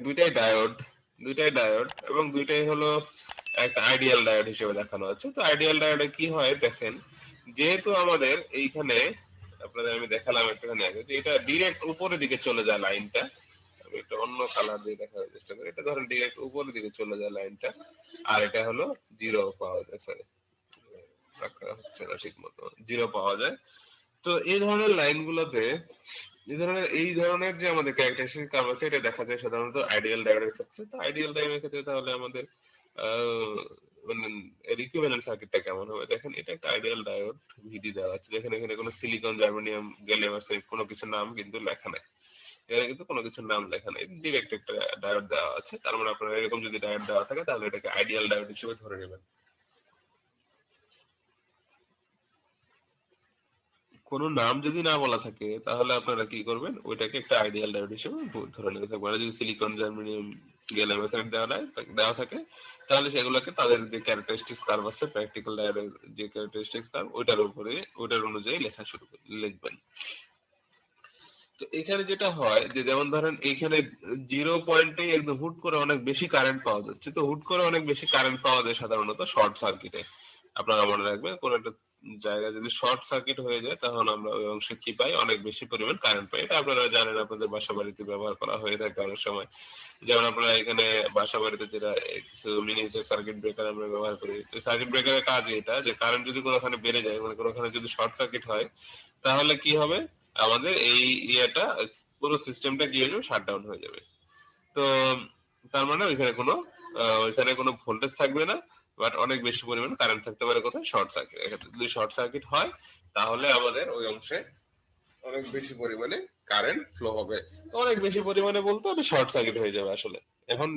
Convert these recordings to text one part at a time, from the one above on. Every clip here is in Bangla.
দুইটাই ডায়োড এবং দুইটাই হলো একটা আইডিয়াল ডায়োড হিসেবে দেখানো আছে। তো আইডিয়াল ডায়োডে কি হয় দেখেন, যেহেতু আমাদের এইখানে আপনাদের আমি দেখালাম একটুখানি আগে যে এটা ডিরেক্ট উপরের দিকে চলে যায় লাইনটা। আমি একটা অন্য কালার দিয়ে দেখার চেষ্টা করি। এটা ধরেন ডিরেক্ট উপরের দিকে চলে যায় লাইনটা, আর এটা হলো জিরো পাওয়া যায়, সরি রাখা হচ্ছে না ঠিক মতো, জিরো পাওয়া যায়। তো এই ধরনের যে আমাদের ক্যারেক্টারিস্টিক কার্ভ আছে, এটা দেখা যায় সাধারণত আইডিয়াল ডায়োডের ক্ষেত্রে। তো আইডিয়াল ডায়োডের ক্ষেত্রে তাহলে আমাদের আহ, মানে এর ইকুইভ্যালেন্ট সার্কিটটা কেমন হবে দেখেন। এটা একটা আইডিয়াল ডায়োড, ভিডি দেওয়া আছে, যেখানে এখানে কোনো সিলিকন, জার্মেনিয়াম, গ্যালিয়াম আর্সেনাইড কোনো কিছু নাম কিন্তু লেখা নাই। এখানে কিন্তু কোনো কিছু নাম লেখা নাই, ডিরেক্ট একটা ডায়োড দেওয়া আছে। তার মানে আপনার এরকম যদি ডায়োড দেওয়া থাকে তাহলে এটাকে আইডিয়াল ডায়োড হিসেবে ধরে নেবেন। কোনো নাম যদি না বলা থাকে তাহলে আপনারা কি করবেন, ওইটাকে একটা আইডিয়াল ডায়োড হিসেবে ধরে নিতে থাকবেন। আর যদি সিলিকন, জার্মেনিয়াম, গ্যালিয়াম আর্সেনাইড দেওয়া থাকে তাহলে সেগুলোকে তাদের যে ক্যারেক্টারিস্টিক্স কার্ভ আছে, প্র্যাকটিক্যাল ডায়োডের যে ক্যারেক্টারিস্টিক্স কার্ভ, ওইটার অনুযায়ী লিখবেন। তো এখানে যেটা হয় যে যেমন ধরেন এইখানে জিরো পয়েন্টে একদম হুট করে অনেক বেশি কারেন্ট পাওয়া যাচ্ছে। তো হুট করে অনেক বেশি কারেন্ট পাওয়া যায় সাধারণত শর্ট সার্কিটে। আপনারা মনে রাখবেন, কোন একটা জায়গায় যদি শর্ট সার্কিট হয়ে যায় তখন আমরা ওই অংশে কি পাই, অনেক বেশি পরিমাণ কারেন্ট পাই। এটা আপনারা জানেন, আপনাদের বাসা বাড়িতে ব্যবহার করা হয়ে থাকে অনেক সময়। যেমন আপনারা এখানে বাসা বাড়িতে যেটা কিছু মিনি সার্কিট ব্রেকার আমরা ব্যবহার করি, তো সার্কিট ব্রেকারের কাজ এটা যে কারেন্ট যদি কোনোখানে বেড়ে যায়, মানে কোনোখানে যদি শর্ট সার্কিট হয়, তাহলে কি হবে, আমাদের এই ইয়েটা, পুরো সিস্টেমটা কি হয়ে যাবে, শাটডাউন হয়ে যাবে। তো তার মানে ওইখানে কোনো ভোল্টেজ থাকবে না, বাট অনেক বেশি পরিমাণ কারেন্ট থাকতে পারে কোথায়, শর্ট সার্কিট। এক্ষেত্রে যদি শর্ট সার্কিট হয় তাহলে আমাদের ওই অংশে অনেক বেশি পরিমাণে কারেন্ট ফ্লো হবে। তো অনেক বেশি পরিমাণে বলতে ওটা শর্ট সার্কিট হয়ে যাবে আসলে। এখন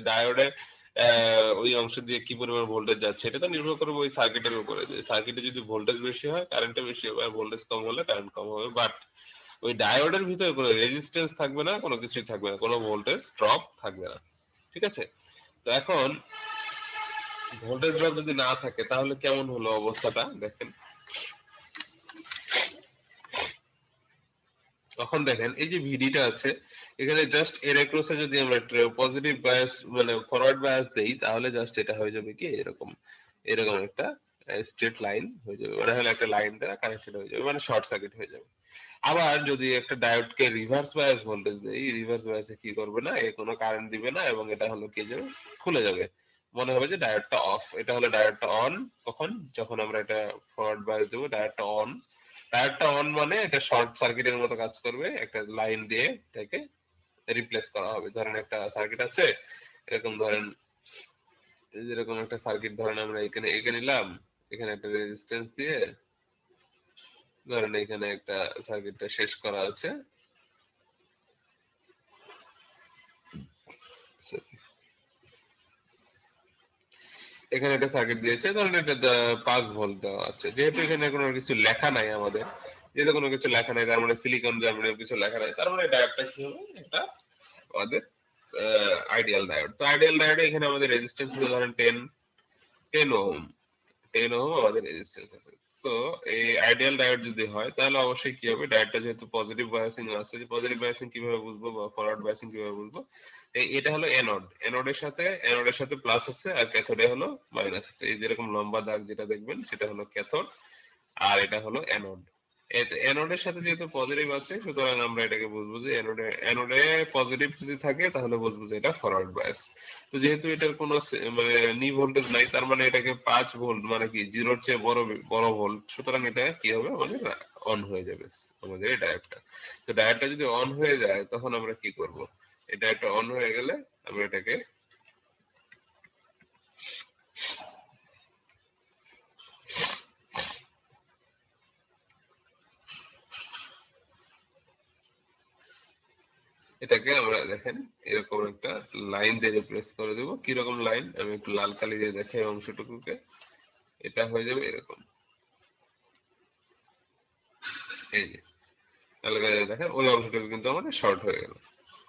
ডায়োডে ওই অংশ দিয়ে কি পরিমাণ ভোল্টেজ যাচ্ছে এটা তো নির্ভর করবে ওই সার্কিটের উপরে। সার্কিটে যদি ভোল্টেজ বেশি হয় কারেন্টটা বেশি হবে, আর ভোল্টেজ কম হলে কারেন্ট কম হবে। বাট ওই ডায়োডের ভিতরে কোনো রেজিস্ট্যান্স থাকবে না, কোনো কিছুই থাকবে না, কোনো ভোল্টেজ ড্রপ থাকবে না। ঠিক আছে? তো এখন ভোল্টেজ ড্রপ যদি না থাকে তাহলে কেমন হলো অবস্থাটা দেখেন। তখন দেখেন এই যে ভিডিটা আছে, এখানে জাস্ট এর এক্রসে যদি আমরা পজিটিভ বায়াস মানে ফরওয়ার্ড বায়াস দেই তাহলে জাস্ট এটা হয়ে যাবে কি এরকম, এরকম একটা স্ট্রেট লাইন হয়ে যাবে, মানে হলো একটা লাইন দ্বারা কানেক্টেড হয়ে যাবে, মানে শর্ট সার্কিট হয়ে যাবে। আবার যদি একটা ডায়োডকে রিভার্স বায়াস ভোল্টেজ দেই, রিভার্স বায়াসে কি করবে না, এ কোনো কারেন্ট দিবে না এবং এটা হলো কি যাবে, খুলে যাবে। মনে হবে যে ডায়োডটা অফ। এটা হলো ডায়োডটা অন। কখন? যখন আমরা এটা ফরওয়ার্ড বায়াস দেবো, ডায়োডটা অন। ডায়োডটা অন মানে এটা শর্ট সার্কিটের মতো কাজ করবে, একটা লাইন দিয়ে এটাকে রিপ্লেস করা হবে। ধরেন একটা সার্কিট আছে, এরকম ধরেন যেরকম একটা সার্কিট ধরেন আমরা এখানে এঁকে নিলাম, এখানে একটা রেজিস্ট্যান্স দিয়ে ধরেন এখানে একটা সার্কিটটা শেষ করা আছে। এখানে একটা সার্কিট দিয়েছে, ধরেন এটা 5 ভোল্ট দেওয়া আছে। যেহেতু এখানে কোনো কিছু লেখা নাই আমাদের, যেহেতু কোনো কিছু লেখা নাই, তার মানে সিলিকন, জার্মেনিয়াম কিছু লেখা নাই, তার মানে ডায়োডটা কি হবে, এটা আমাদের আইডিয়াল ডায়োড। তো আইডিয়াল ডায়োডে এখানে আমাদের রেজিস্ট্যান্স ছিল ধরেন 10 ওহম। 10 ওহম আমাদের রেজিস্ট্যান্স আছে। সো এই আইডিয়াল ডায়োড যদি হয় তাহলে অবশ্যই কি হবে, ডায়োডটা যেহেতু পজিটিভ বায়াসিং আছে, যে পজিটিভ বায়াসিং কিভাবে বুঝবো বা ফরওয়ার্ড বায়াসিং কিভাবে বুঝবো, এটা হলো অ্যানোড, অ্যানোডের সাথে প্লাস আছে আর ক্যাথোডে হলো মাইনাস আছে। এই যেরকম লম্বা দাগ যেটা দেখবেন সেটা হলো ক্যাথোড, আর এটা হলো অ্যানোড। অ্যানোডের সাথে যেহেতু পজিটিভ আছে সুতরাং আমরা এটাকে বুঝবো যে অ্যানোডে পজিটিভ যদি থাকে তাহলে বুঝবো যে এটা ফরওয়ার্ড বায়াস। তো যেহেতু এটার কোনো মানে নি ভোল্টেজ নাই, তার মানে এটাকে 5 ভোল্ট মানে কি জিরোর চেয়ে বড় বড় ভোল্ট, সুতরাং এটা কি হবে, আমাদের অন হয়ে যাবে আমাদের এই ডায়োডটা। তো ডায়োডটা যদি অন হয়ে যায় তখন আমরা কি করব, এটা একটা অন হয়ে গেলে আমরা এটাকে আমরা দেখেন এরকম একটা লাইন দিয়ে রিপ্লেস করে দেবো। কিরকম লাইন, আমি একটু লাল কালি দিয়ে দেখাই অংশটুকুকে। এটা হয়ে যাবে এরকম, এই যে লাল কালি দিয়ে দেখেন ওই অংশটুকু কিন্তু আমাদের শর্ট হয়ে গেল।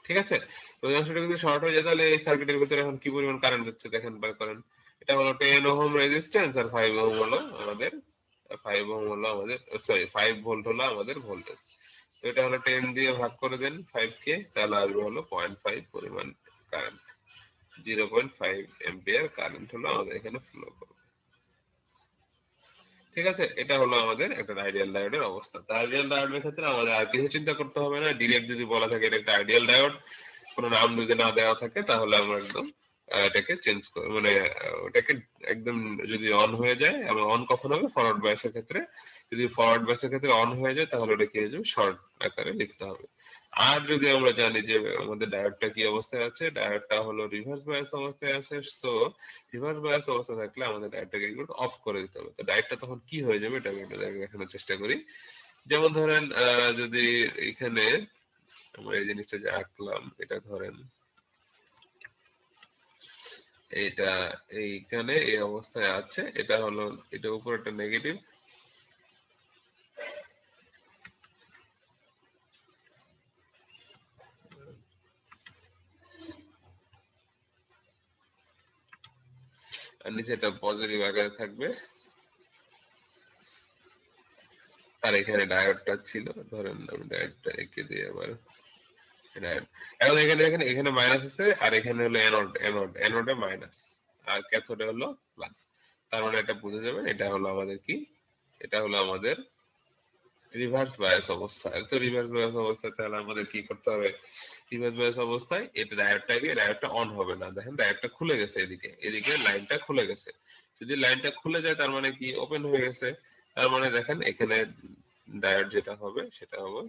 ঠিক আছে? তো ওই অংশটা যদি শর্ট হয়ে যায় তাহলে এই সার্কিটের ভিতরে এখন কি পরিমাণ কারেন্ট যাচ্ছে দেখেন, বার করেন। এটা হলো 10 ওহম রেজিস্ট্যান্স আর 5 ওহম হলো আমাদের, 5 ওহম হলো আমাদের, সরি 5 ভোল্ট হলো আমাদের ভোল্টেজ। তো এটা হলো 10 দিয়ে ভাগ করে দেন 5 কে, তাহলে আসবে হলো 0.5 পরিমাণ কারেন্ট, 0.5 অ্যাম্পিয়ার কারেন্ট হলো আমাদের এখানে ফ্লো করবে। ঠিক আছে, এটা হলো আমাদের একটা আইডিয়াল ডায়োডের অবস্থা। তো আইডিয়াল ডায়োডের ক্ষেত্রে আমাদের আর কিছু চিন্তা করতে হবে না, ডিরেক্ট যদি বলা থাকে এটা একটা আইডিয়াল ডায়োড, কোনো নাম যদি না দেওয়া থাকে, তাহলে আমরা একদম এটাকে চেঞ্জ করে মানে ওটাকে একদম যদি অন হয়ে যায়, এবং অন কখন হবে, ফরওয়ার্ড বায়াসের ক্ষেত্রে। যদি ফরওয়ার্ড বায়াসের ক্ষেত্রে অন হয়ে যায়, তাহলে ওটা কি হয়ে যাবে, শর্ট আকারে লিখতে হবে। আর যদি আমরা জানি যে আমাদের ডায়োডটা কি অবস্থায় আছে, ডায়োডটা হলো রিভার্স বায়াস অবস্থায় আছে, সো রিভার্স বায়াস অবস্থা থাকলে আমাদের ডায়োডটাকে অফ করে দিতে হবে। তো ডায়োডটা তখন কি হয়ে যাবে এটা আমি দেখানোর চেষ্টা করি। যেমন ধরেন যদি এখানে আমরা এই জিনিসটা যে আঁকলাম, এটা ধরেন এটা এইখানে এই অবস্থায় আছে, এটা হলো, এটা উপর একটা নেগেটিভ, আর নিচে এটা পজিটিভ আকারে থাকবে। আর এখানে ডায়োডটা ছিল, ধরেন আমি ডায়োডটা এঁকে দিই আবার। ডায়োড এখন এখানে এখানে এখানে মাইনাস আছে, আর এখানে হলো অ্যানোড, অ্যানোডে মাইনাস, আর ক্যাথোডে হলো প্লাস। তার মানে এটা বুঝে যাবেন এটা হলো আমাদের কি, এটা হলো আমাদের রিভার্স বায়াস অবস্থা। তো রিভার্স বায়াস অবস্থায় তাহলে আমাদের কি করতে হবে, রিভার্স বায়াস অবস্থায় এটা ডায়োডটা অন হবে না। দেখেন ডায়োডটা খুলে গেছে, এদিকে এদিকে লাইনটা খুলে গেছে। যদি লাইনটা খুলে যায় তার মানে কি, ওপেন হয়ে গেছে। তার মানে দেখেন এখানে ডায়োড যেটা হবে সেটা হবে,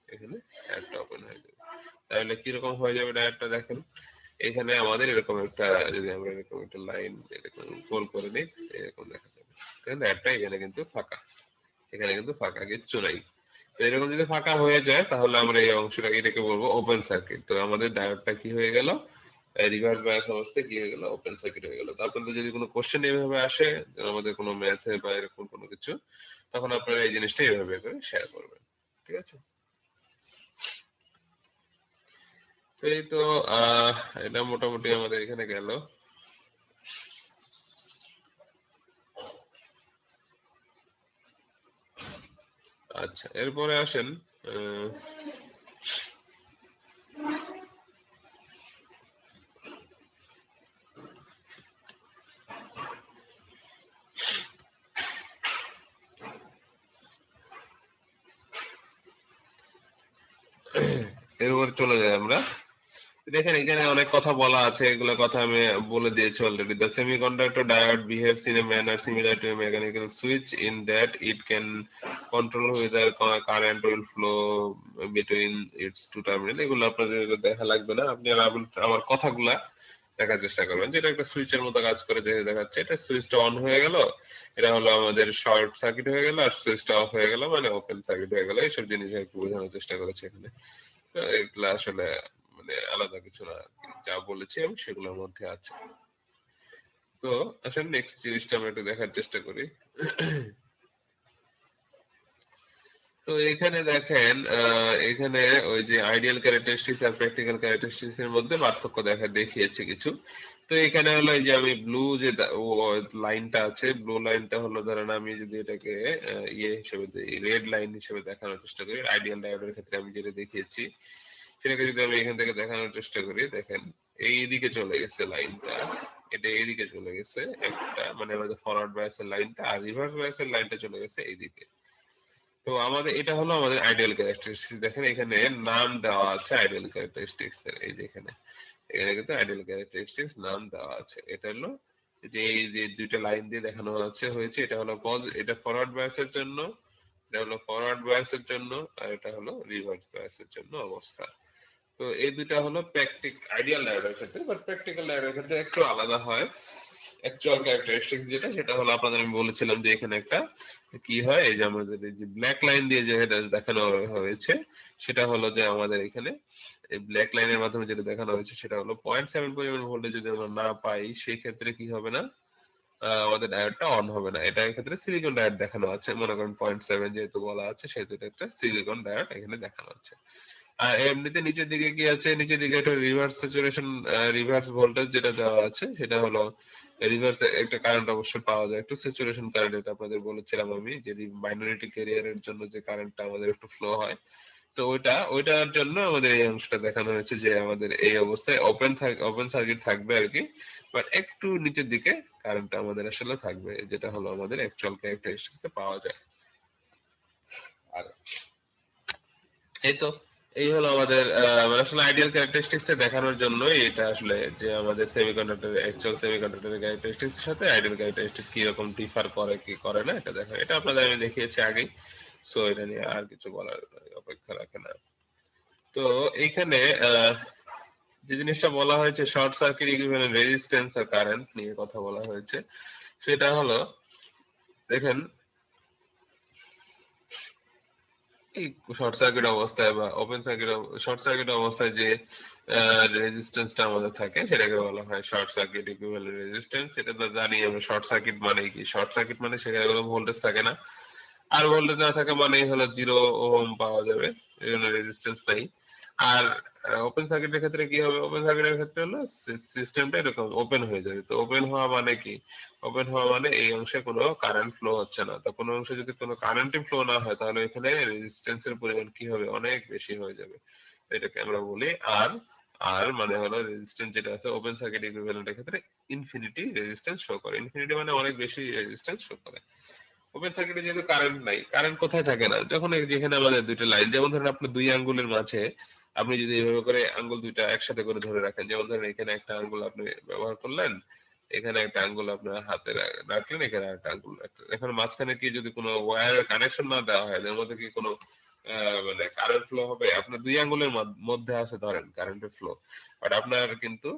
এখানে ডায়োডটা ওপেন হয়ে যাবে। তাহলে কিরকম হয়ে যাবে ডায়োডটা, দেখেন এখানে আমাদের এরকম একটা, যদি আমরা এরকম একটা লাইন এরকম গোল করে নিই, এরকম দেখা যাবে। ডায়োডটা এখানে কিন্তু ফাঁকা, এখানে কিন্তু ফাঁকা, কিচ্ছু নাই। তো এরকম যদি ফাঁকা হয়ে যায়, তাহলে আমরা এই অংশটা এটাকে বলবো ওপেন সার্কিট। তো আমাদের ডায়োডটা কি হয়ে গেল, রিভার্স বায়াস অবস্থায় কি হয়ে গেল, ওপেন সার্কিট হয়ে গেল। তারপর যদি কোনো কোশ্চেন এইভাবে আসে আমাদের কোনো ম্যাথে বা এরকম কোনো কিছু, তখন আপনারা এই জিনিসটা এইভাবে করে শেয়ার করবেন। ঠিক আছে, তো এই তো এটা মোটামুটি আমাদের এখানে গেল। আচ্ছা, এরপরে আসেন এরপরে চলে যাই আমরা। দেখেন এখানে অনেক কথা বলা আছে, এগুলো কথা আমি বলে দিয়েছি already. The semiconductor diode behaves in a manner similar to a mechanical switch in that it can control whether current will flow between its two terminal. এগুলো আপনাদের দেখা লাগবে না, আপনি আমার কথাগুলা দেখার চেষ্টা করবেন। যেটা একটা সুইচের মতো কাজ করে, যে দেখাচ্ছে এটা সুইচটা অন হয়ে গেল, এটা হলো আমাদের শর্ট সার্কিট হয়ে গেল, আর সুইচটা অফ হয়ে গেল মানে ওপেন সার্কিট হয়ে গেল। এইসব জিনিস একটু বোঝানোর চেষ্টা করেছে এখানে। তো এগুলো আসলে মানে আলাদা কিছু না, যা বলেছি আমি সেগুলোর মধ্যে আছে। তো আসলে নেক্সট জিনিসটা আমরা একটু দেখার চেষ্টা করি। তো এখানে দেখেন এখানে ওই যে আইডিয়াল ক্যারেক্টারিস্টিক্স আর প্র্যাকটিক্যাল ক্যারেক্টারিস্টিক্স এর মধ্যে পার্থক্য দেখিয়েছে কিছু। তো এখানে হলো এই যে আমি ব্লু যে লাইনটা আছে, ব্লু লাইনটা হলো, ধরেন আমি যদি এটাকে ইয়ে হিসেবে রেড লাইন হিসেবে দেখানোর চেষ্টা করি, আইডিয়াল ডায়োডের ক্ষেত্রে আমি যেটা দেখিয়েছি সেটাকে যদি আমি এখান থেকে দেখানোর চেষ্টা করি, দেখেন এই দিকে চলে গেছে লাইনটা, এটা এইদিকে চলে গেছে একটা, মানে আমাদের ফরওয়ার্ড বায়াসের লাইনটা, আর রিভার্স বায়াসের লাইনটা চলে গেছে এইদিকে। তো আমাদের এটা হলো আমাদের আইডিয়াল ক্যারেক্টারিস্টিক্স। দেখেন এখানে নাম দেওয়া আছে আইডিয়াল ক্যারেক্টারিস্টিক্স এর, এই যে এখানে এখানে কিন্তু আইডিয়াল ক্যারেক্টারিস্টিক্স নাম দেওয়া আছে। এটা হলো যে এই যে দুইটা লাইন দিয়ে দেখানো হয়েছে, এটা হলো এটা ফরওয়ার্ড বায়াসের জন্য, এটা হলো ফরওয়ার্ড বায়াসের জন্য, আর এটা হলো রিভার্স বায়াসের জন্য অবস্থা। তো এই দুইটা হলো আইডিয়াল ডায়োডের ক্ষেত্রে, বাট প্র্যাকটিক্যাল ডায়োডের ক্ষেত্রে একটু আলাদা হয়। অ্যাকচুয়াল ক্যারেক্টারিস্টিক্স যেটা, সেটা হলো আপনাদের আমি বলেছিলাম যে এখানে একটা কি হয়, এই যে আমাদের এই যে ব্ল্যাক লাইন দিয়ে যেটা দেখানো হয়েছে, সেটা হলো যে আমাদের এখানে এই ব্ল্যাক লাইনের মাধ্যমে যেটা দেখানো হয়েছে সেটা হলো 0.7 পরিমাণ ভোল্টেজ যদি আমরা না পাই, সেই ক্ষেত্রে কি হবে না, আমাদের ডায়োডটা অন হবে না। এটা ক্ষেত্রে সিলিকন ডায়োড দেখানো আছে, মনে করেন 0.7 যেহেতু বলা আছে সেহেতু এটা একটা সিলিকন ডায়োড এখানে দেখানো আছে। আর এমনিতে নিচের দিকে কি আছে, নিচের দিকে একটা রিভার্স স্যাচুরেশন, রিভার্স ভোল্টেজ যেটা দেওয়া আছে সেটা হলো রিভার্স একটা কারেন্ট অবশ্যই পাওয়া যায়, একটু স্যাচুরেশন কারেন্ট, এটা আপনাদের বলেছিলাম আমি যে মাইনরিটি ক্যারিয়ারের জন্য যে কারেন্টটা আমাদের একটু ফ্লো হয়। তো তো ওইটার জন্য আমাদের এই অংশটা দেখানো হয়েছে যে আমাদের এই অবস্থায় ওপেন সার্কিট থাকবে আর কি, বাট একটু নিচের দিকে কারেন্টটা আমাদের আসলে থাকবে, যেটা হলো আমাদের অ্যাকচুয়াল ক্যারেক্টারিস্টিক্সে পাওয়া যায়। আর এই তো এই হলো আমাদের মানে আসলে আইডিয়াল ক্যারেক্টারিস্টিক্সটা দেখানোর জন্য এটা আসলে যে আমাদের সেমিকন্ডাক্টর অ্যাকচুয়াল সেমিকন্ডাক্টরের ক্যারেক্টারিস্টিক্সের সাথে আইডিয়াল ক্যারেক্টারিস্টিক্স কি রকম ডিফার করে কি করে না এটা দেখা, এটা আপনাদের আমি দেখিয়েছি আগেই। সো এটা নিয়ে আর কিছু বলার অপেক্ষা রাখে না। তো এইখানে যে জিনিসটা বলা হয়েছে শর্ট সার্কিট ইকুইভ্যালেন্ট রেজিস্ট্যান্স আর কারেন্ট নিয়ে কথা বলা হয়েছে, সেটা হলো দেখেন এই শর্ট সার্কিট অবস্থায় বা ওপেন সার্কিট, শর্ট সার্কিট অবস্থায় যে রেজিস্ট্যান্সটা আমাদের থাকে সেটাকে বলা হয় শর্ট সার্কিট ইকুইভ্যালেন্ট রেজিস্ট্যান্স। এটা তো জানি আমরা, শর্ট সার্কিট মানে কি, শর্ট সার্কিট মানে সেখানে কোনো ভোল্টেজ থাকে না, আর ভোল্টেজ না থাকা মানেই হলো 0 ওহম পাওয়া যাবে, এই জন্য রেজিস্ট্যান্স নাই। আর ওপেন সার্কিটের ক্ষেত্রে কি হবে, ওপেন সার্কিটের ক্ষেত্রে হলো সিস্টেমটা এরকম ওপেন হয়ে যাবে। তো ওপেন হওয়া মানে কি, ওপেন হওয়া মানে এই অংশে কোনো কারেন্ট ফ্লো হচ্ছে না। তো কোনো অংশে যদি কোনো কারেন্টই ফ্লো না হয় তাহলে এখানে রেজিস্ট্যান্সের পরিমাণ কি হবে, অনেক বেশি হয়ে যাবে। তো এটাকে আমরা বলি আর, আর মানে হলো রেজিস্ট্যান্স যেটা আছে ওপেন সার্কিট ইকুইভ্যালেন্টের ক্ষেত্রে ইনফিনিটি রেজিস্ট্যান্স শো করে। ইনফিনিটি মানে অনেক বেশি রেজিস্ট্যান্স শো করে। ওপেন সার্কিটে যেহেতু কারেন্ট নাই, কারেন্ট কোথায় থাকে না, যখন যেখানে আমাদের দুইটা লাইন, যেমন ধরেন আপনার দুই আঙ্গুলের মাঝে আপনি যদি এইভাবে করে আঙ্গুল দুইটা একসাথে করে ধরে রাখেন, যেমন ধরেন এখানে একটা আঙ্গুল আপনি ব্যবহার করলেন, এখানে একটা আঙ্গুল আপনার হাতে রাখলেন, এখানে একটা আঙ্গুল রাখলেন, এখন মাঝখানে কি যদি কোনো ওয়্যারের কানেকশন না দেওয়া হয়, এর মধ্যে কি কোনো মানে কারেন্ট ফ্লো হবে? আপনার দুই আঙ্গুলের মধ্যে আছে ধরেন কারেন্টের ফ্লো, বাট আপনার কিন্তু,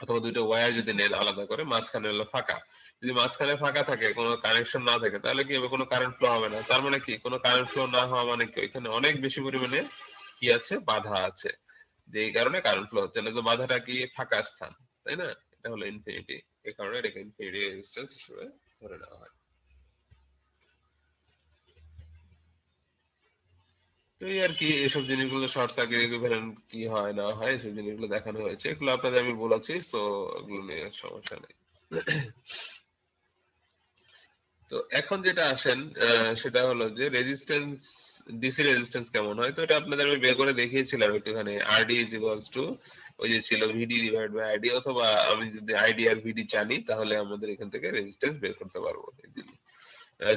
অথবা দুইটা ওয়্যার যদি নেন আলাদা করে, মাঝখানে হলো ফাঁকা, যদি মাঝখানে ফাঁকা থাকে, কোনো কানেকশন না থাকে, তাহলে কি হবে, কোনো কারেন্ট ফ্লো হবে না। তার মানে কি, কোনো কারেন্ট ফ্লো না হওয়া মানে কি, এখানে অনেক বেশি পরিমাণে কি আছে, বাধা আছে, যে এই কারণে কারেন্ট ফ্লো হচ্ছে না। তো বাধাটা কি, ফাঁকা স্থান, তাই না? এটা হলো ইনফিনিটি, এই কারণে এটাকে ইনফিনিটি রেজিস্ট্যান্স হিসেবে ধরে নেওয়া হয়। তো এই আর কি, এসব জিনিসগুলো শর্ট সার্কিট ইকুইভ্যালেন্ট কি হয় না হয় এসব জিনিসগুলো দেখানো হয়েছে, এগুলো আপনাদের আমি বলেছি, সো এগুলো নিয়ে সমস্যা নেই। তো এখন যেটা আসেন সেটা হলো যে রেজিস্ট্যান্স, ডিসি রেজিস্ট্যান্স কেমন হয়। তো এটা আপনাদের আমি বের করে দেখিয়েছিলাম একটুখানি, আরডি ইজ ইকুয়ালস টু ওই যে ছিল ভিডি ডিভাইড বাই আইডি, অথবা আমি যদি আইডি আর ভিডি জানি তাহলে আমাদের এখান থেকে রেজিস্ট্যান্স বের করতে পারবো ইজিলি।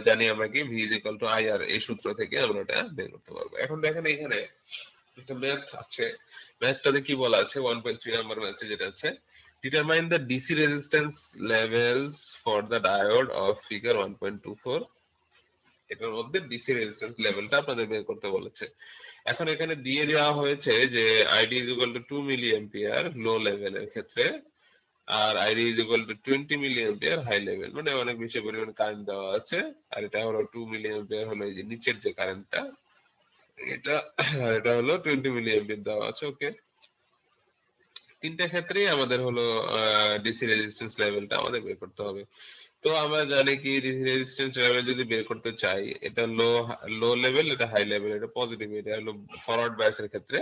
জানি আমরা কি V is equal to I R, এই সূত্র থেকে আমরা এটা বের করতে পারবো। এখন দেখেন এখানে একটা ম্যাথ আছে, ম্যাথটাতে কি বলা আছে, 1.3 নাম্বার ম্যাথে যেটা আছে, determine the DC resistance levels for the diode of figure 1.24, এটার মধ্যে ডিসি রেজিস্ট্যান্স লেভেলটা আপনাদের বের করতে বলেছে। এখন এখানে দিয়ে দেওয়া হয়েছে যে ID is equal to 2 milli ampere low লেভেলের ক্ষেত্রে, আর ID is equal to 20 milli ampere high level, মানে অনেক বেশি পরিমাণে কারেন্ট দেওয়া আছে। আর এটা হলো 2 মিলি অ্যাম্পিয়ার হলো এই যে নিচের যে কারেন্টটা, এটা, এটা হলো 20 মিলি অ্যাম্পিয়ার দেওয়া আছে। ওকে, তিনটা ক্ষেত্রেই আমাদের হলো ডিসি রেজিস্ট্যান্স লেভেলটা আমাদের বের করতে হবে। তো আমরা জানি কি, ডিসি রেজিস্ট্যান্স লেভেল যদি বের করতে চাই, এটা লো লেভেল, এটা হাই লেভেল, এটা পজিটিভ, এটা হলো ফরওয়ার্ড বায়াসের ক্ষেত্রে,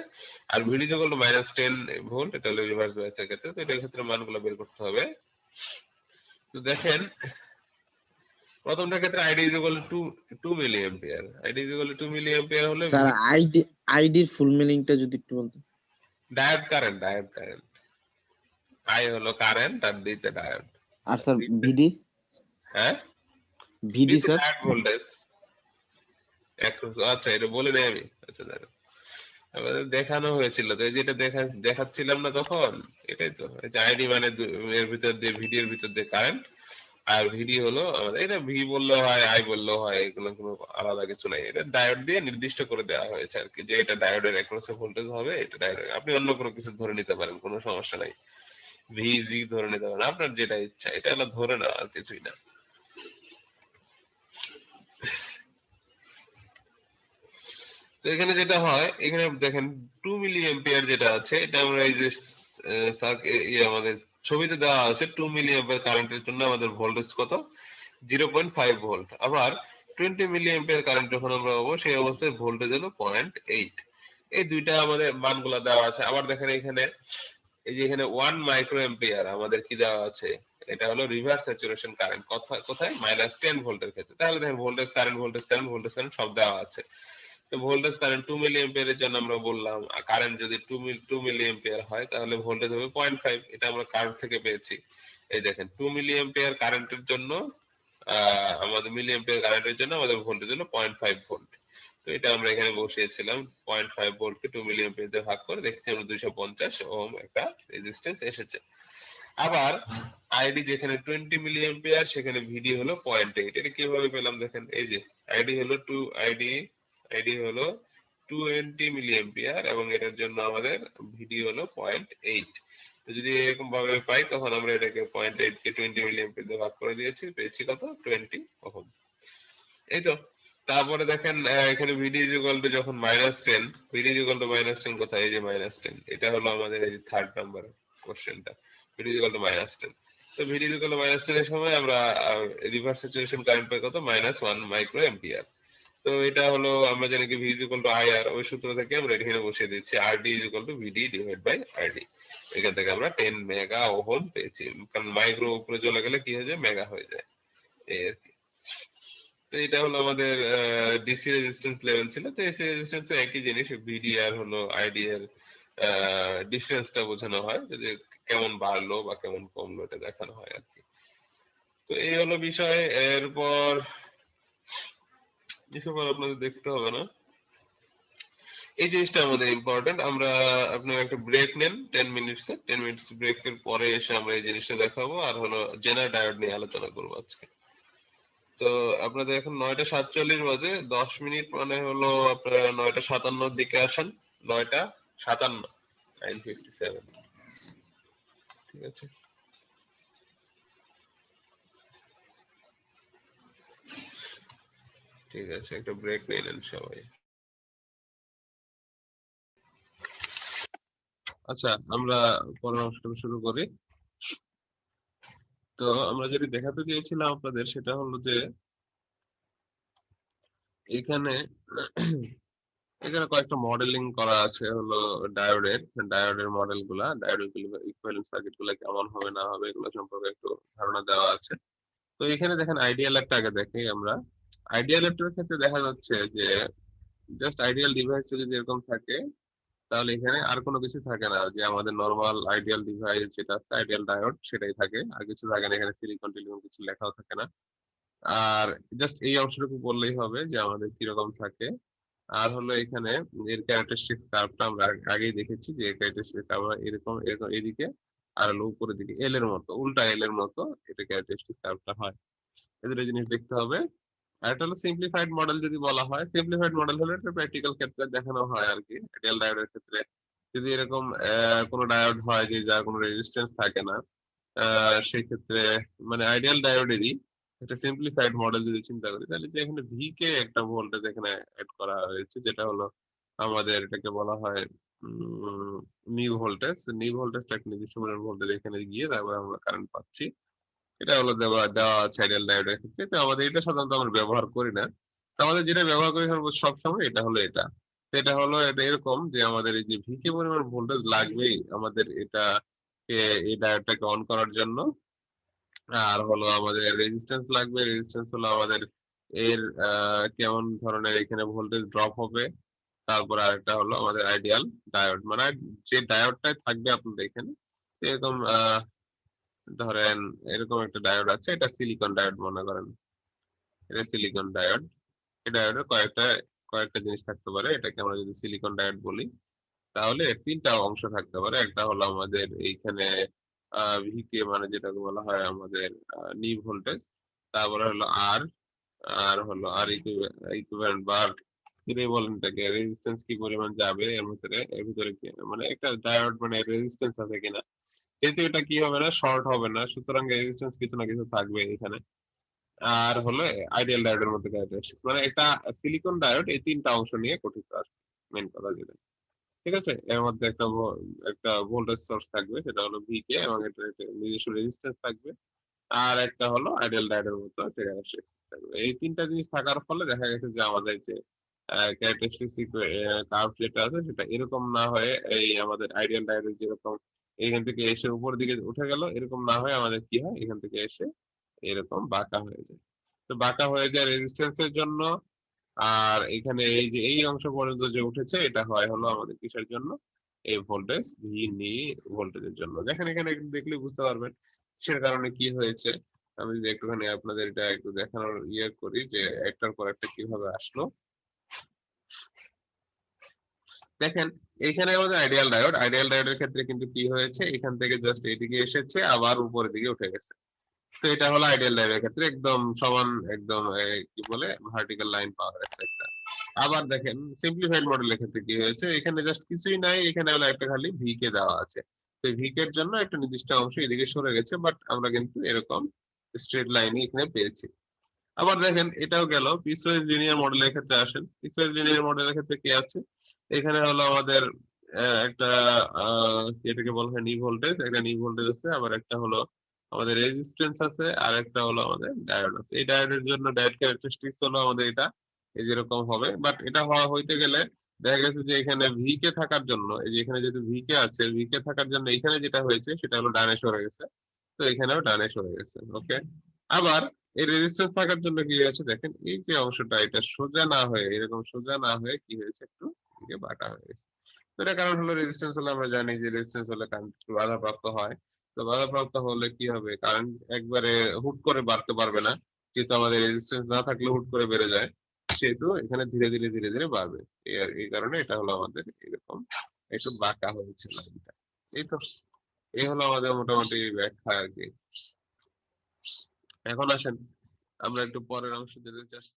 আর ভিডি ইকুয়াল টু -10 ভোল্ট, এটা হলো রিভার্স বায়াসের ক্ষেত্রে। তো এটার ক্ষেত্রে মানগুলো বের করতে হবে। তো দেখেন প্রথমটার ক্ষেত্রে ID is equal to 2 milli ampere, ID is equal to 2 milli ampere হলে স্যার আইডির ফুল মিনিংটা যদি একটু বলতেন। Diode current, diode current, I হলো কারেন্ট আর ডি তে ডায়োড। আর স্যার ভিডি, হ্যাঁ, ভিডি স্যার ডায়োড ভোল্টেজ। আচ্ছা, এটা বলে নেই আমি, আচ্ছা দাঁড়ান, আমাদের দেখানো হয়েছিল তো, এই যে এটা দেখাচ্ছিলাম না তখন, এটাই তো, এই যে আইডি মানে এর ভিতর দিয়ে, ভিডিওর ভিতর দিয়ে কারেন্ট, আর ভিডি হলো আমাদের, এটা ভি বললেও হয় আই বললেও হয়, এগুলো কোনো আলাদা কিছু নাই, এটা ডায়োড দিয়ে নির্দিষ্ট করে দেওয়া হয়েছে আর কি, যে এটা ডায়োডের অ্যাক্রসে ভোল্টেজ হবে, এটা ডায়োডের, আপনি অন্য কোনো কিছু ধরে নিতে পারেন, কোনো সমস্যা নাই, ভিজি ধরে নিতে পারেন, আপনার যেটা ইচ্ছা, এটা হলো ধরে নেওয়া, আর কিছুই না। তো এখানে যেটা হয়, এখানে দেখেন 2 মিলি অ্যাম্পিয়ার যেটা আছে, এটা আমরা এই যে আমাদের ছবিতে দেওয়া আছে, 2 মিলি অ্যাম্পিয়ার কারেন্টের জন্য আমাদের ভোল্টেজ কত, 0.5 ভোল্ট। আবার 20 মিলি অ্যাম্পিয়ার কারেন্ট যখন আমরা পাবো, সেই অবস্থায় ভোল্টেজ হলো 0.8। এই দুইটা আমাদের মানগুলো দেওয়া আছে। আবার দেখেন এখানে, এই যে এখানে 1 মাইক্রো অ্যাম্পিয়ার আমাদের কি দেওয়া আছে, এটা হলো রিভার্স স্যাচুরেশন কারেন্ট, কোথায়, -10 ভোল্টের ক্ষেত্রে। তাহলে দেখেন voltage current, voltage current, voltage current সব দেওয়া আছে। তো ভোল্টেজ কারেন্ট 2 মিলি এম্পিয়ারের জন্য আমরা বললাম কারেন্ট যদি 2 মিলি এম্পিয়ার হয় তাহলে ভোল্টেজ হবে 0.5, এটা আমরা কারেন্ট থেকে পেয়েছি। এই দেখেন 2 মিলি এম্পিয়ার কারেন্টের জন্য আমাদের মিলি এম্পিয়ার কারেন্টের জন্য আমাদের ভোল্টেজ হলো 0.5 ভোল্ট। তো এটা আমরা এখানে বসিয়েছিলাম 0.5 ভোল্টকে 2 মিলি এম্পিয়ার দিয়ে ভাগ করে দেখছি আমরা 250 ওহম একটা রেজিস্ট্যান্স এসেছে। আবার আইডি যেখানে 20 মিলি এম্পিয়ার সেখানে ভিডি হলো 0.8। এটা কিভাবে পেলাম দেখেন, এই যে আইডি হলো 2 আইডি হলো 20 মিলি এম্পিয়ার এবং এটার জন্য আমাদের ভিডি হলো 0.8। তো যদি এরকম ভাবে পাই তখন আমরা এটাকে 0.8 কে 20 মিলি এম্পিয়ার দিয়ে ভাগ করে দিয়েছি, পেয়েছি কত 20 ওহম। এই তো। তারপরে দেখেন এখানে ভিডি ইজ ইকুয়াল টু যখন -10, ভিডি ইজ ইকুয়াল টু -10 কোথায়, এই যে -10, এটা হলো আমাদের এই যে থার্ড নাম্বার কোশ্চেনটা, ভিডি ইজ ইকুয়াল টু -10। তো ভিডি ইজ ইকুয়াল টু -10 এর সময় আমরা রিভার্স স্যাচুরেশন কারেন্ট পাই কত, -1 মাইক্রো অ্যাম্পিয়ার। তো এটা হলো আমরা জানি কি V is equal to IR, ওই সূত্র থেকে আমরা এখানে বসিয়ে দিচ্ছি RD is equal to VD divide by RD. এখান থেকে আমরা 10 মেগা ওহম পেয়েছি, কারণ মাইক্রো উপরে চলে গেলে কি হয়ে যায়, মেগা হয়ে যায়, এই আর কি। তো এটা হলো আমাদের ডিসি রেজিস্ট্যান্স লেভেল ছিল। তো এসি রেজিস্ট্যান্স একই জিনিস, ভিডি আর হলো আইডি এর ডিফারেন্সটা বোঝানো হয়, যদি কেমন বাড়লো বা কেমন কমলো এটা দেখানো হয় আর কি। তো এই হলো বিষয়। এরপর এসব আর আপনাদের দেখতে হবে না, এই জিনিসটা আমাদের ইম্পর্টেন্ট। আমরা আপনারা একটা ব্রেক নেন 10 মিনিটস, 10 মিনিটস ব্রেকের পরে এসে আমরা এই জিনিসটা দেখাবো আর হলো জেনার ডায়োড নিয়ে আলোচনা করবো আজকে। তো আপনাদের এখন 9:47 বাজে, 10 মিনিট মানে হলো আপনারা 9:57 দিকে আসেন। 9:57, 9:57, ঠিক আছে। ঠিক আছে, একটা ব্রেক নিয়ে নেন সবাই। আচ্ছা, আমরা পরামর্শ শুরু করি। তো আমরা যেটা দেখাতে চেয়েছিলাম আপনাদের সেটা হলো যে এখানে এখানে কয়েকটা মডেলিং করা আছে হলো ডায়োডের মডেল গুলা, ডায়োডের ইকুইভ্যালেন্ট সার্কিট গুলা কেমন হবে না হবে এগুলো সম্পর্কে একটু ধারণা দেওয়া আছে। তো এখানে দেখেন আইডিয়াল একটা আগে দেখি আমরা। আইডিয়াল এর ক্ষেত্রে দেখা যাচ্ছে যে জাস্ট আইডিয়াল ডিভাইস যদি এরকম থাকে তাহলে এখানে আর কোনো কিছু থাকে না, যে আমাদের নরমাল আইডিয়াল ডিভাইস যেটা আছে আইডিয়াল ডায়োড সেটাই থাকে, আর কিছু থাকে না, এখানে সিলিকন টিলিকন কিছু লেখাও থাকে না। আর জাস্ট এই অংশটুকু বললেই হবে যে আমাদের কিরকম থাকে। আর হলো এখানে এর ক্যারেক্টারিস্টিক কার্ভটা আমরা আগেই দেখেছি যে এর ক্যারেক্টারিস্টিক কার্ভ এরকম এরকম এদিকে, আর হলো উপরের দিকে এল এর মতো, উল্টা এল এর মতো এটা ক্যারেক্টারিস্টিক কার্ভটা হয়। এদের এই জিনিস দেখতে হবে। আর এটা হলো সিম্পলিফাইড মডেল যদি বলা হয়, সিম্পলিফাইড মডেল হলে এটা প্র্যাকটিক্যাল ক্ষেত্রে দেখানো হয় আর কি। আইডিয়াল ডায়োডের ক্ষেত্রে যদি এরকম কোনো ডায়োড হয় যে যার কোনো রেজিস্ট্যান্স থাকে না, সেই ক্ষেত্রে মানে আইডিয়াল ডায়োডেরই একটা সিম্পলিফাইড মডেল যদি চিন্তা করি তাহলে যে এখানে ভি কে একটা ভোল্টেজ এখানে অ্যাড করা হয়েছে, যেটা হলো আমাদের এটাকে বলা হয় নিউ ভোল্টেজ। নিউ ভোল্টেজটা একটা নির্দিষ্ট পরিমাণ ভোল্টেজ এখানে গিয়ে তারপর আমরা কারেন্ট পাচ্ছি। এটা হলো দেওয়া দেওয়া আছে আইডিয়াল ডায়োডের ক্ষেত্রে। তো আমাদের এটা সাধারণত আমরা ব্যবহার করি না, তো আমাদের যেটা ব্যবহার করি সব সময় এটা হলো এটা। তো এটা হলো এটা এরকম যে আমাদের এই যে ভিকে পরিমাণ ভোল্টেজ লাগবেই আমাদের এটা এই ডায়োডটাকে অন করার জন্য। আর হলো আমাদের রেজিস্ট্যান্স লাগবে, রেজিস্ট্যান্স হলো আমাদের এর কেমন ধরনের এখানে ভোল্টেজ ড্রপ হবে। তারপর আরেকটা হলো আমাদের আইডিয়াল ডায়োড, মানে যে ডায়োডটাই থাকবে আপনাদের এখানে এরকম ধরেন এরকম একটা ডায়োড আছে, এটা সিলিকন ডায়োড মনে করেন, এটা সিলিকন ডায়োড। এই ডায়োডের কয়েকটা কয়েকটা জিনিস থাকতে পারে, এটাকে আমরা যদি সিলিকন ডায়োড বলি তাহলে এর তিনটা অংশ থাকতে পারে। একটা হলো আমাদের এইখানে ভিকে মানে যেটাকে বলা হয় আমাদের নি ভোল্টেজ, তারপরে হলো আর, আর হলো আর ইকুইভ্যালেন্ট বা বলেন এটাকে রেজিস্ট্যান্স কি পরিমাণ যাবে এর ভিতরে কি মানে একটা ডায়োড মানে রেজিস্ট্যান্স আছে কিনা, যেহেতু এটা কি হবে না, শর্ট হবে না, সুতরাং রেজিস্ট্যান্স কিছু না কিছু থাকবে এখানে। আর হলো আইডিয়াল ডায়োডের মধ্যে ক্যারেক্টারিস্টিক্স মানে একটা সিলিকন ডায়োড এই তিনটা অংশ নিয়ে গঠিত আর মেইন কথা যেটা, ঠিক আছে। এর মধ্যে একটা ভোল্টেজ সোর্স থাকবে সেটা হলো ভিকে এবং এটা একটা নিজস্ব রেজিস্ট্যান্স থাকবে, আর একটা হলো আইডিয়াল ডায়োডের মতো ক্যারেক্টারিস্টিক্স থাকবে। এই তিনটা জিনিস থাকার ফলে দেখা গেছে যে আমাদের যে ক্যারেক্টারিস্টিক্স কার্ভ যেটা আছে সেটা এরকম না হয়ে এই আমাদের আইডিয়াল ডায়োডের যেরকম এখান থেকে এসে উপর দিকে উঠে গেল, এরকম না হয়ে আমাদের কি হয় এখান থেকে এসে এরকম বাঁকা হয়ে যায়। তো বাঁকা হয়ে যায় রেজিস্ট্যান্সের জন্য, আর এখানে এই যে এই অংশ পর্যন্ত যে উঠেছে এটা হয় হলো আমাদের কিসের জন্য, এই ভোল্টেজ ভি নি ভোল্টেজের জন্য। দেখেন এখানে একটু দেখলে বুঝতে পারবেন কিসের কারণে কি হয়েছে। আমি যদি একটুখানি আপনাদের এটা একটু দেখানোর ইয়ে করি যে একটার পর একটা কিভাবে আসলো। দেখেন এখানে আমাদের আইডিয়াল ডায়োডের ক্ষেত্রে কিন্তু কি হয়েছে, এখান থেকে জাস্ট এদিকে এসেছে আবার উপরের দিকে উঠে গেছে। তো এটা হলো আইডিয়াল ডায়োডের ক্ষেত্রে একদম সমান, একদম কি বলে ভার্টিক্যাল লাইন পাওয়া গেছে একটা। আবার দেখেন সিম্পলিফাইড মডেলের ক্ষেত্রে কি হয়েছে, এখানে জাস্ট কিছুই নাই, এখানে হলো একটা খালি ভি কে দেওয়া আছে। তো ভি কে এর জন্য একটা নির্দিষ্ট অংশ এদিকে সরে গেছে, বাট আমরা কিন্তু এরকম স্ট্রেট লাইনই এখানে পেয়েছি। আবার দেখেন এটাও গেল পিসওয়াইজ লিনিয়ার মডেলের ক্ষেত্রে আসেন। পিসওয়াইজ লিনিয়ার মডেলের ক্ষেত্রে কি আছে, এখানে হলো আমাদের একটা এটাকে বলা হয় নি ভোল্টেজ, একটা নি ভোল্টেজ আছে, আবার একটা হলো আমাদের রেজিস্ট্যান্স আছে, আর একটা হলো আমাদের ডায়োড আছে। এই ডায়োডের জন্য ডায়োড ক্যারেক্টারিস্টিক্স হলো আমাদের এটা এই যেরকম হবে, বাট এটা হওয়া হইতে গেলে দেখা গেছে যে এখানে ভি কে থাকার জন্য, এই যে এখানে যেহেতু ভি কে আছে, ভি কে থাকার জন্য এখানে যেটা হয়েছে সেটা হলো ডানে সরে গেছে। তো এখানেও ডানে সরে গেছে। ওকে, আবার এই রেজিস্ট্যান্স থাকার জন্য কি হয়েছে দেখেন, এই যে অংশটা এটা সোজা না হয়ে, এরকম সোজা না হয়ে কি হয়েছে, একটু এদিকে বাঁকা হয়ে গেছে। তো এটা কারণ হলো রেজিস্ট্যান্স হলে আমরা জানি যে রেজিস্ট্যান্স হলে কারেন্ট একটু বাধাপ্রাপ্ত হয়। তো বাধাপ্রাপ্ত হলে কি হবে, কারেন্ট একবারে হুট করে বাড়তে পারবে না, যেহেতু আমাদের রেজিস্ট্যান্স না থাকলে হুট করে বেড়ে যায়, সেহেতু এখানে ধীরে ধীরে ধীরে ধীরে বাড়বে। এই কারণে এটা হলো আমাদের এরকম একটু বাঁকা হয়েছে লাইনটা। এই তো, এই হলো আমাদের মোটামুটি ব্যাখ্যা আর কি। এখন আসেন আমরা একটু পরের অংশ যেতে চাচ্ছি।